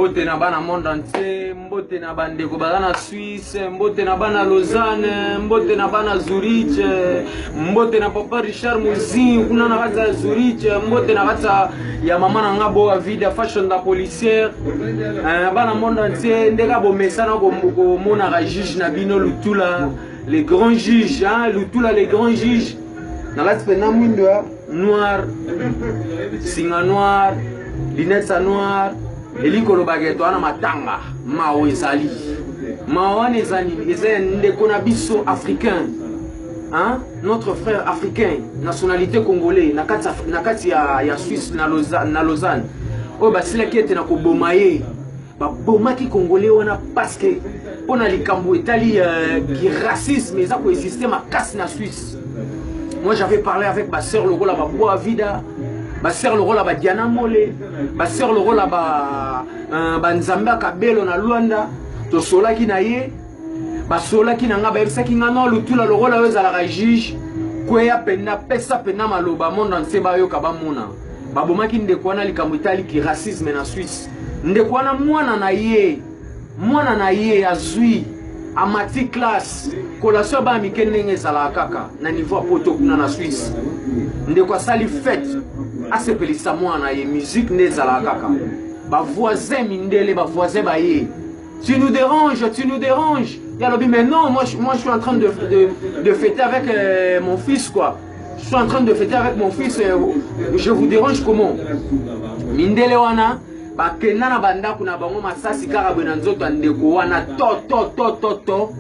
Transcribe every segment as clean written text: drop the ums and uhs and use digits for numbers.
mbote na bana monde entier, mbote na bandeko bazana Suisse, mbote na bana Lausanne, mbote na bana Zurich, mbote na papa Richard Muzi kuna na kata Zurich, mbote na kata ya mama na ngabo Avida fashion da policière, bana monde entier ndeka bo mesana ko mona ka juge na bino lutula les grands juges, hein, lutula les grands juges na kata pena mwindo noir, singa noir, lunettes noir, elikolo bageto ana matanga mao ezali mao ezali ndeko na biso africain, hein, notre frère africain nationalité congolais na kati ya Suisse na Lausanne o basila kete na koboma ye ba boma ki congolais wana parce que pona likambo etali qui racisme eza ko exister makasi na Suisse. Moi j'avais parlé avec ma sœur Lorola Baboa Vida, ma sœur Lorola ba Diana Mole, ma sœur Lorola ba Nzamba Kabelo na Luanda, to sola ki na ye, ba sola ki na nga ba ebisa ki nga no lutula Lorola weza la juge, kweya pena pesa pena maloba monde entier ba yo ka ba mona. Ba boma ki ndeko wana likambo itali ki racisme na Suisse. Ndeko wana mwana na ye azui amati classe collation ba mikene ezala kaka na niveau poto kuna na Suisse. Ndeko asali fête asepelisa mwana ye musique nezala kaka. Ba voisin mindele ba voisin ba ye. Tu nous déranges. Yalobi mais non, moi je suis en train de fêter avec mon fils quoi. Je suis en train de fêter avec mon fils, je vous dérange comment? Mindele wana bakenda na banda kuna bango masasi kaka bena nzoto ndeko wana to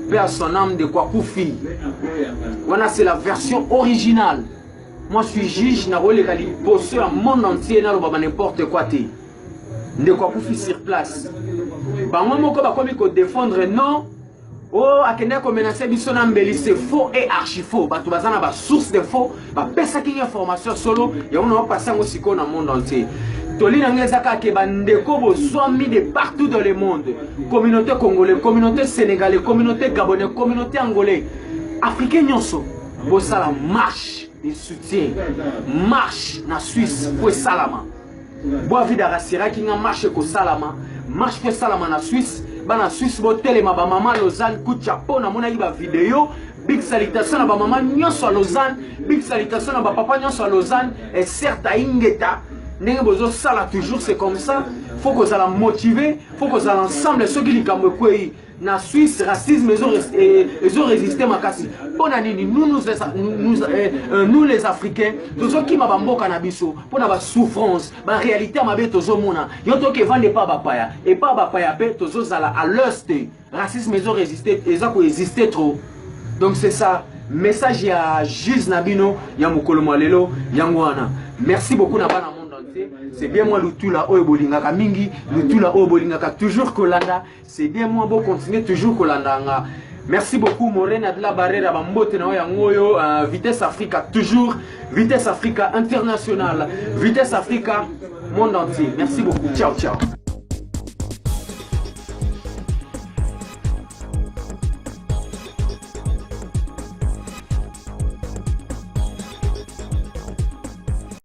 personne âme de quoi kufi. Wana c'est la version originale. Moi je suis juge na role kali poser un monde entier na loba n'importe quoi te. Ndeko kufi sur place. Bango moko bakomi ko défendre non. Oh, akende ko menacer biso na mbeli c'est faux et archi faux. Bato bazana ba source de faux, ba pesa ki information solo, ya on va passer ngo siko na monde entier. Tolina ngezaka ke bandeko bo somi de partout dans le monde. Communauté congolaise, communauté sénégalaise, communauté gabonaise, communauté angolaise, africain nyonso. Bo sala marche de soutien. Marche na Suisse pour salama. Bo vida rasira ki nga marche ko salama. Marche pour salama na Suisse. Bana Suisse botel ma ba maman Lausanne coup chapeau na mona ba vidéo big salutation na ba maman nyonso à Lausanne, big salutation na ba papa nyonso à Lausanne et certes à ingeta ndenge bozo sala toujours c'est comme ça, faut que ça la motiver, faut que ça l'ensemble ceux qui likambo kwei na Suisse racisme ils ont résisté makasi. Pona nini nous les Africains tozo ki ma bamboka na biso pona ba souffrance ba réalité mabe tozo mona yo to ke vande pas ba paya et pas ba paya pe tozo zala à l'est racisme ils ont résisté ils ont coexisté trop. Donc c'est ça message ya Gilles Nabino ya mokolo malelo yangwana. Merci beaucoup na bana monde entier. C'est bien moi lutula oyo bolingaka mingi, lutula oyo bolingaka toujours kolanda. C'est bien moi bon continuer toujours kolanda nga. Merci beaucoup Morena de la Barrera bambote na yangoyo Vitesse Africa toujours, Vitesse Africa international, Vitesse Africa monde entier. Merci beaucoup. Ciao ciao.